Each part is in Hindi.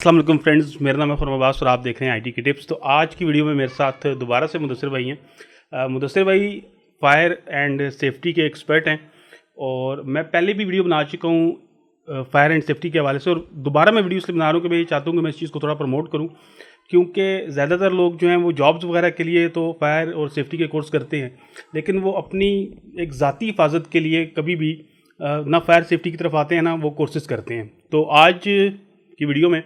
अस्सलाम वालेकुम फ्रेंड्स, मेरा नाम है खुर्रम अब्बास और आप देख रहे हैं आईटी की टिप्स। तो आज की वीडियो में मेरे साथ दोबारा से मुदस्सिर भाई हैं। मुदस्सिर भाई फायर एंड सेफ्टी के एक्सपर्ट हैं और मैं पहले भी वीडियो बना चुका हूँ फायर एंड सेफ्टी के हवाले से, और दोबारा मैं वीडियो इसलिए बना रहा हूँ कि मैं ये चाहता हूँ कि मैं इस चीज़ को थोड़ा प्रमोट करूँ, क्योंकि ज़्यादातर लोग जो हैं वो जॉब्स वगैरह के लिए तो फायर और सेफ्टी के कोर्स करते हैं, लेकिन वो अपनी एक ज़ाती हिफाजत के लिए कभी भी ना फायर सेफ्टी की तरफ आते हैं ना वो कोर्सेज करते हैं। तो आज की वीडियो में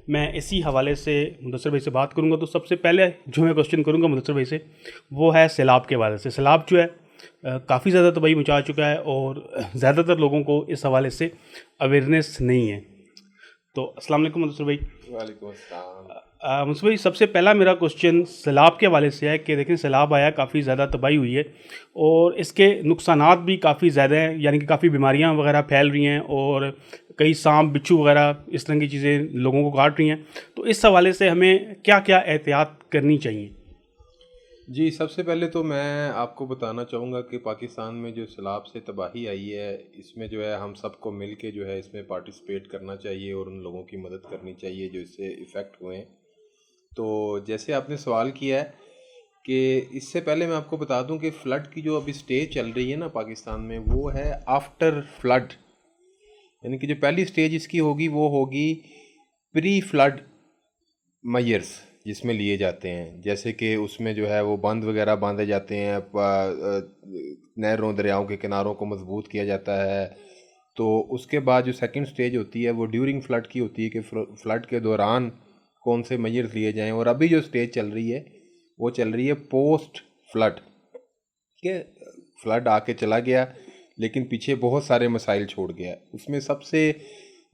मैं इसी हवाले से मुदस्सिर भाई से बात करूंगा। तो सबसे पहले जो मैं क्वेश्चन करूंगा मुदस्सिर भाई से वो है सैलाब के हवाले से। सैलाब जो है काफ़ी ज़्यादा तबाही मचा चुका है और ज़्यादातर लोगों को इस हवाले से अवेयरनेस नहीं है। तो अस्सलाम वालेकुम मुदस्सिर भाई। वालेकुम अस्सलाम। मुदस्सिर भाई, सबसे पहला मेरा क्वेश्चन सैलाब के हवाले से है कि देखें सैलाब आया, काफ़ी ज़्यादा तबाही हुई है और इसके नुकसानात भी काफ़ी ज़्यादा हैं, यानी कि काफ़ी बीमारियां वगैरह फैल रही हैं और कई सांप बिच्छू वगैरह इस तरह की चीज़ें लोगों को काट रही हैं। तो इस हवाले से हमें क्या क्या एहतियात करनी चाहिए? जी, सबसे पहले तो मैं आपको बताना चाहूँगा कि पाकिस्तान में जो सैलाब से तबाही आई है, इसमें जो है हम सबको मिल के जो है इसमें पार्टिसिपेट करना चाहिए और उन लोगों की मदद करनी चाहिए जो इससे इफ़ेक्ट हुए हैं। तो जैसे आपने सवाल किया है कि इससे पहले मैं आपको बता दूं कि फ़्लड की जो अभी स्टेज चल रही है ना पाकिस्तान में, वो है आफ्टर फ्लड। यानी कि जो पहली स्टेज इसकी होगी वो होगी प्री फ्लड मयर्स, जिसमें लिए जाते हैं। जैसे कि उसमें जो है वो बंद वगैरह बांधे जाते हैं, नहरों दरियाओं के किनारों को मजबूत किया जाता है। तो उसके बाद जो सेकंड स्टेज होती है वो ड्यूरिंग फ्लड की होती है कि फ्लड के दौरान कौन से मेजर्स लिए जाएं। और अभी जो स्टेज चल रही है वो चल रही है पोस्ट फ्लड के। फ्लड आके चला गया लेकिन पीछे बहुत सारे मसाइल छोड़ गया। उसमें सबसे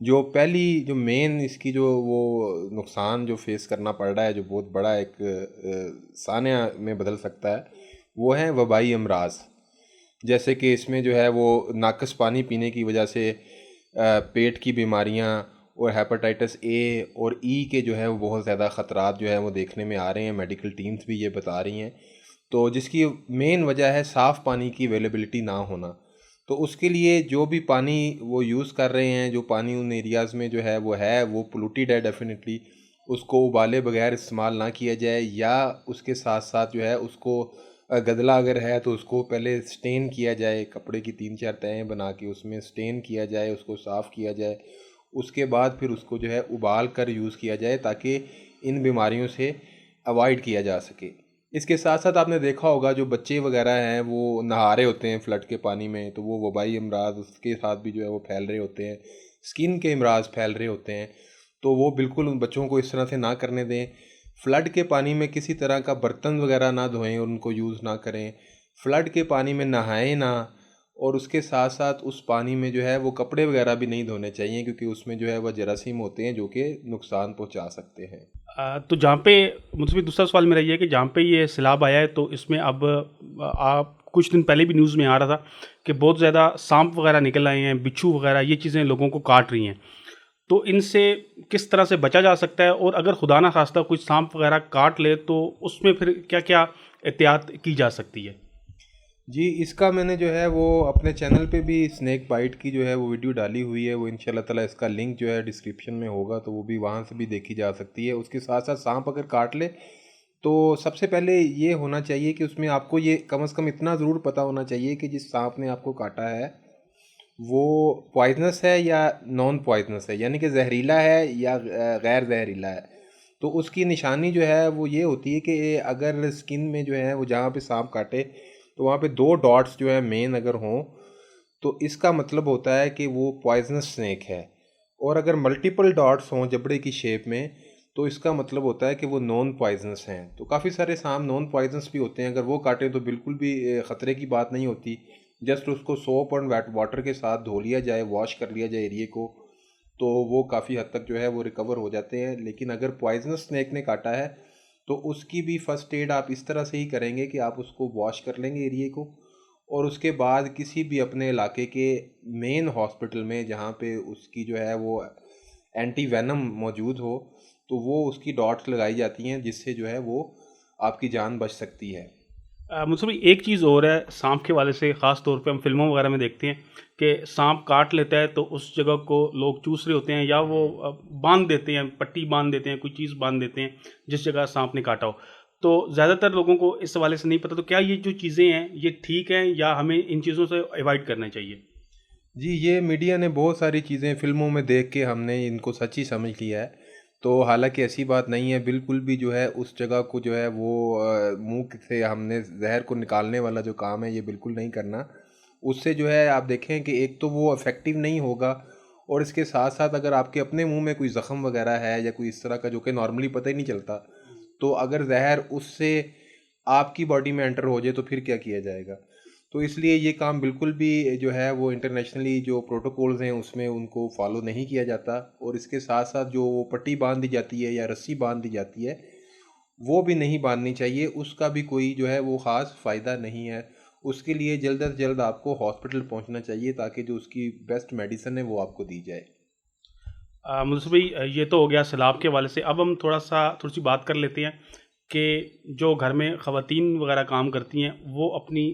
जो पहली जो मेन इसकी जो वो नुकसान जो फेस करना पड़ रहा है, जो बहुत बड़ा एक सानिया में बदल सकता है, वो है वबाई अमराज। जैसे कि इसमें जो है वो नाकस पानी पीने की वजह से पेट की बीमारियां और हेपेटाइटिस ए और ई के जो है वो बहुत ज़्यादा ख़तरात जो है वो देखने में आ रहे हैं। मेडिकल टीम्स भी ये बता रही हैं। तो जिसकी मेन वजह है साफ़ पानी की अवेलेबिलिटी ना होना। तो उसके लिए जो भी पानी वो यूज़ कर रहे हैं, जो पानी उन एरियाज़ में जो है वो पोल्यूटेड है डेफिनेटली, उसको उबाले बगैर इस्तेमाल ना किया जाए, या उसके साथ साथ जो है उसको गदला अगर है तो उसको पहले स्टेन किया जाए, कपड़े की 3-4 तहें बना के उसमें स्टेन किया जाए, उसको साफ़ किया जाए। उसके बाद फिर उसको जो है उबाल कर यूज़ किया जाए ताकि इन बीमारियों से अवॉइड किया जा सके। इसके साथ साथ आपने देखा होगा जो बच्चे वगैरह हैं वो नहा रहे होते हैं फ्लड के पानी में, तो वो वबाई अमराज उसके साथ भी जो है वो फैल रहे होते हैं, स्किन के अमराज फैल रहे होते हैं। तो वो बिल्कुल उन बच्चों को इस तरह से ना करने दें। फ्लड के पानी में किसी तरह का बर्तन वगैरह ना धोएं और उनको यूज़ ना करें। फ्लड के पानी में नहाएं ना, और उसके साथ साथ उस पानी में जो है वो कपड़े वगैरह भी नहीं धोने चाहिए, क्योंकि उसमें जो है वह जरासीम होते हैं जो कि नुकसान पहुंचा सकते हैं। तो जहाँ पे मुझसे भी दूसरा सवाल मेरा ये है कि जहाँ पे ये सैलाब आया है तो इसमें अब आप कुछ दिन पहले भी न्यूज़ में आ रहा था कि बहुत ज़्यादा सांप वगैरह निकल आए हैं, बिच्छू वगैरह, ये चीज़ें लोगों को काट रही हैं। तो इनसे किस तरह से बचा जा सकता है, और अगर खुदा ना खास्ता कुछ सांप वगैरह काट ले तो उसमें फिर क्या क्या एहतियात की जा सकती है? जी, इसका मैंने जो है वो अपने चैनल पे भी स्नेक बाइट की जो है वो वीडियो डाली हुई है। वो इंशाल्लाह ताला इसका लिंक जो है डिस्क्रिप्शन में होगा, तो वो भी वहाँ से भी देखी जा सकती है। उसके साथ साथ सांप अगर काट ले तो सबसे पहले ये होना चाहिए कि उसमें आपको ये कम से कम इतना ज़रूर पता होना चाहिए कि जिस सांप ने आपको काटा है वो पॉइजनस है या नॉन पॉइजनस है, यानी कि जहरीला है या गैर जहरीला है। तो उसकी निशानी जो है वो ये होती है कि अगर स्किन में जो है वो जहाँ पे सांप काटे तो वहाँ पे 2 डॉट्स जो है मेन अगर हों तो इसका मतलब होता है कि वो पॉइजनस स्नेक है। और अगर मल्टीपल डॉट्स हों जबड़े की शेप में तो इसका मतलब होता है कि वो नॉन पॉइजनस हैं। तो काफ़ी सारे सांप नॉन पॉइजनस भी होते हैं, अगर वो काटें तो बिल्कुल भी ख़तरे की बात नहीं होती। जस्ट उसको सोप और वाटर के साथ धो लिया जाए, वॉश कर लिया जाए एरिए को, तो वो काफ़ी हद तक जो है वो रिकवर हो जाते हैं। लेकिन अगर पॉइजनस स्नेक ने काटा है तो उसकी भी फर्स्ट एड आप इस तरह से ही करेंगे कि आप उसको वॉश कर लेंगे एरिए को, और उसके बाद किसी भी अपने इलाके के मेन हॉस्पिटल में जहाँ पे उसकी जो है वो एंटी वेनम मौजूद हो, तो वो उसकी डॉट्स लगाई जाती हैं जिससे जो है वो आपकी जान बच सकती है। मुझसे भाई एक चीज़ और है सांप के वाले से, ख़ास तौर पे हम फिल्मों वगैरह में देखते हैं कि सांप काट लेता है तो उस जगह को लोग चूस रहे होते हैं या वो बांध देते हैं, पट्टी बांध देते हैं, कोई चीज़ बांध देते हैं जिस जगह सांप ने काटा हो। तो ज़्यादातर लोगों को इस हवाले से नहीं पता, तो क्या ये जो चीज़ें हैं ये ठीक हैं या हमें इन चीज़ों से अवॉइड करना चाहिए? जी, ये मीडिया ने बहुत सारी चीज़ें फ़िल्मों में देख के हमने इनको सच्ची समझ लिया है। तो हालाँकि ऐसी बात नहीं है, बिल्कुल भी जो है उस जगह को जो है वो मुँह से हमने ज़हर को निकालने वाला जो काम है ये बिल्कुल नहीं करना। उससे जो है आप देखें कि एक तो वो इफ़ेक्टिव नहीं होगा, और इसके साथ-साथ अगर आपके अपने मुँह में कोई ज़ख्म वग़ैरह है या कोई इस तरह का जो कि नॉर्मली पता ही नहीं चलता, तो अगर ज़हर उससे आपकी बॉडी में एंटर हो जाए तो फिर क्या किया जाएगा? तो इसलिए ये काम बिल्कुल भी जो है वो इंटरनेशनली जो प्रोटोकॉल्स हैं उसमें उनको फॉलो नहीं किया जाता, और इसके साथ साथ जो वो पट्टी बांध दी जाती है या रस्सी बांध दी जाती है वो भी नहीं बांधनी चाहिए। उसका भी कोई जो है वो ख़ास फ़ायदा नहीं है। उसके लिए जल्द से जल्द आपको हॉस्पिटल पहुंचना चाहिए ताकि जो उसकी बेस्ट मेडिसिन है वो आपको दी जाए। मुझसे भाई ये तो हो गया सैलाब के हवाले से। अब हम थोड़ी सी बात कर लेते हैं कि जो घर में ख़वातीन वगैरह काम करती हैं वो अपनी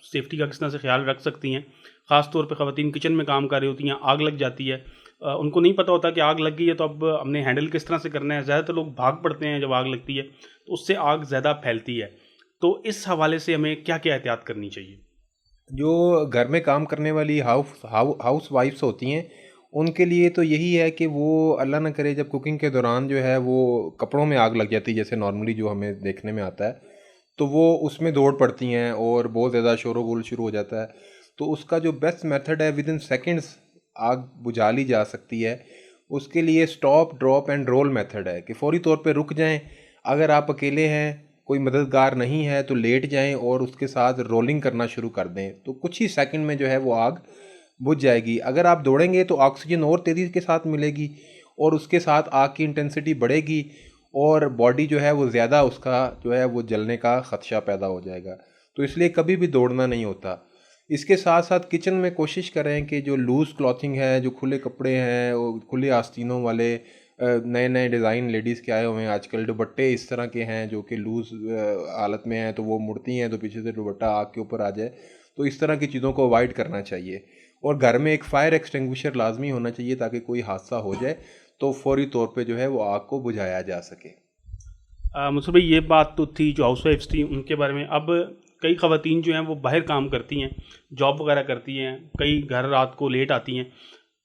सेफ्टी का किस तरह से ख्याल रख सकती हैं। ख़ास तौर पे ख़वातीन किचन में काम कर रही होती हैं, आग लग जाती है, उनको नहीं पता होता कि आग लग गई है, तो अब हमने हैंडल किस तरह से करना है। ज़्यादातर लोग भाग पड़ते हैं जब आग लगती है, तो उससे आग ज़्यादा फैलती है। तो इस हवाले से हमें क्या क्या एहतियात करनी चाहिए? जो घर में काम करने वाली हाउस वाइफ्स होती हैं उनके लिए तो यही है कि वो अल्लाह ना करे जब कुकिंग के दौरान जो है वो कपड़ों में आग लग जाती है, जैसे नॉर्मली जो हमें देखने में आता है, तो वो उसमें दौड़ पड़ती हैं और बहुत ज़्यादा शोरगुल शुरू हो जाता है। तो उसका जो बेस्ट मेथड है, विद इन सेकेंड्स आग बुझा ली जा सकती है। उसके लिए stop drop and roll method है कि फौरी तौर पे रुक जाएं। अगर आप अकेले हैं, कोई मददगार नहीं है, तो लेट जाएं और उसके साथ रोलिंग करना शुरू कर दें, तो कुछ ही सेकंड में जो है वो आग बुझ जाएगी। अगर आप दौड़ेंगे तो ऑक्सीजन और तेज़ी के साथ मिलेगी और उसके साथ आग की इंटेंसिटी बढ़ेगी और बॉडी जो है वो ज़्यादा उसका जो है वो जलने का ख़दशा पैदा हो जाएगा। तो इसलिए कभी भी दौड़ना नहीं होता। इसके साथ साथ किचन में कोशिश करें कि जो लूज़ क्लॉथिंग है, जो खुले कपड़े हैं, वो खुले आस्तीनों वाले नए नए डिज़ाइन लेडीज़ के आए हुए हैं आजकल, दुपट्टे इस तरह के हैं जो कि लूज़ हालत में हैं, तो वो मुड़ती हैं तो पीछे से दुपट्टा आग के ऊपर आ जाए। तो इस तरह की चीज़ों को अवॉइड करना चाहिए। और घर में एक फायर एक्सटिंग्विशर लाजमी होना चाहिए ताकि कोई हादसा हो जाए तो फौरी तौर पे जो है वो आग को बुझाया जा सके। मुझसे भाई ये बात तो थी जो हाउस वाइफ्स थी उनके बारे में। अब कई ख़वातीन जो हैं वो बाहर काम करती हैं, जॉब वगैरह करती हैं, कई घर रात को लेट आती हैं।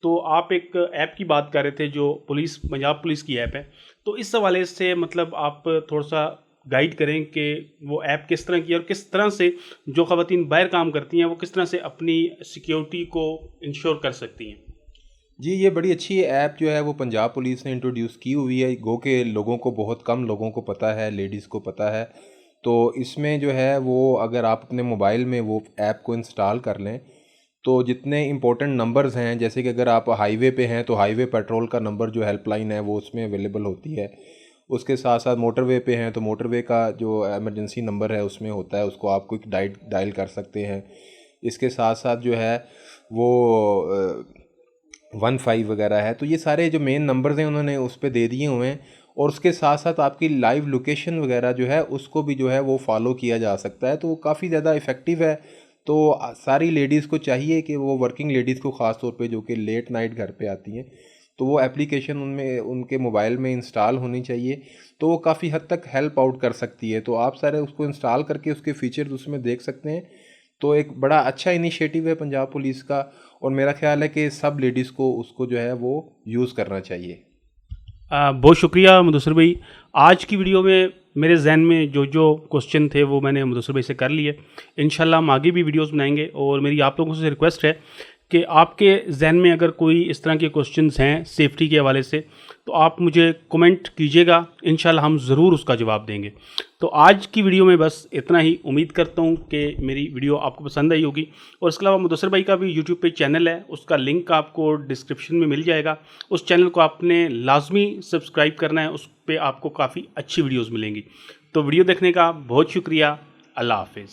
तो आप एक ऐप की बात कर रहे थे जो पंजाब पुलिस की ऐप है, तो इस हवाले से मतलब आप थोड़ा सा गाइड करें कि वो ऐप किस तरह की है और किस तरह से जो ख़वातीन बाहर काम करती हैं वो किस तरह से अपनी सिक्योरिटी को इंश्योर कर सकती हैं। जी, ये बड़ी अच्छी ऐप जो है वो पंजाब पुलिस ने इंट्रोड्यूस की हुई है। गो के लोगों को, बहुत कम लोगों को पता है, लेडीज़ को पता है। तो इसमें जो है वो अगर आप अपने मोबाइल में वो ऐप को इंस्टॉल कर लें तो जितने इंपॉर्टेंट नंबर्स हैं, जैसे कि अगर आप हाईवे पे हैं तो हाईवे पेट्रोल का नंबर जो हेल्पलाइन है वो उसमें अवेलेबल होती है। उसके साथ साथ मोटरवे पे हैं तो मोटरवे का जो इमरजेंसी नंबर है उसमें होता है, उसको आप क्विक डायल कर सकते हैं। इसके साथ साथ जो है वो 15 वगैरह है। तो ये सारे जो मेन नंबर्स हैं उन्होंने उस पर दे दिए हुए हैं, और उसके साथ साथ आपकी लाइव लोकेशन वगैरह जो है उसको भी जो है वो फॉलो किया जा सकता है। तो वो काफ़ी ज़्यादा इफ़ेक्टिव है। तो सारी लेडीज़ को चाहिए कि वो, वर्किंग लेडीज़ को ख़ास तौर पे जो कि लेट नाइट घर पे आती हैं, तो वो एप्लीकेशन उनमें उनके मोबाइल में इंस्टॉल होनी चाहिए। तो वो काफ़ी हद तक हेल्प आउट कर सकती है। तो आप सारे उसको इंस्टॉल करके उसके फीचर्स उसमें देख सकते हैं। तो एक बड़ा अच्छा इनिशिएटिव है पंजाब पुलिस का, और मेरा ख्याल है कि सब लेडीज़ को उसको जो है वो यूज़ करना चाहिए। बहुत शुक्रिया मुदस्सिर भाई। आज की वीडियो में मेरे जहन में जो जो क्वेश्चन थे वो मैंने मुदस्सिर भाई से कर लिए। इंशाल्लाह हम आगे भी वीडियोस बनाएंगे, और मेरी आप लोगों से रिक्वेस्ट है कि आपके जहन में अगर कोई इस तरह के क्वेश्चंस हैं सेफ्टी के हवाले से, तो आप मुझे कमेंट कीजिएगा, इंशाल्लाह हम ज़रूर उसका जवाब देंगे। तो आज की वीडियो में बस इतना ही। उम्मीद करता हूँ कि मेरी वीडियो आपको पसंद आई होगी। और इसके अलावा मुदस्सिर भाई का भी यूट्यूब पे चैनल है, उसका लिंक आपको डिस्क्रिप्शन में मिल जाएगा। उस चैनल को आपने लाजमी सब्सक्राइब करना है, उस पर आपको काफ़ी अच्छी वीडियोज़ मिलेंगी। तो वीडियो देखने का बहुत शुक्रिया। अल्लाह हाफिज़।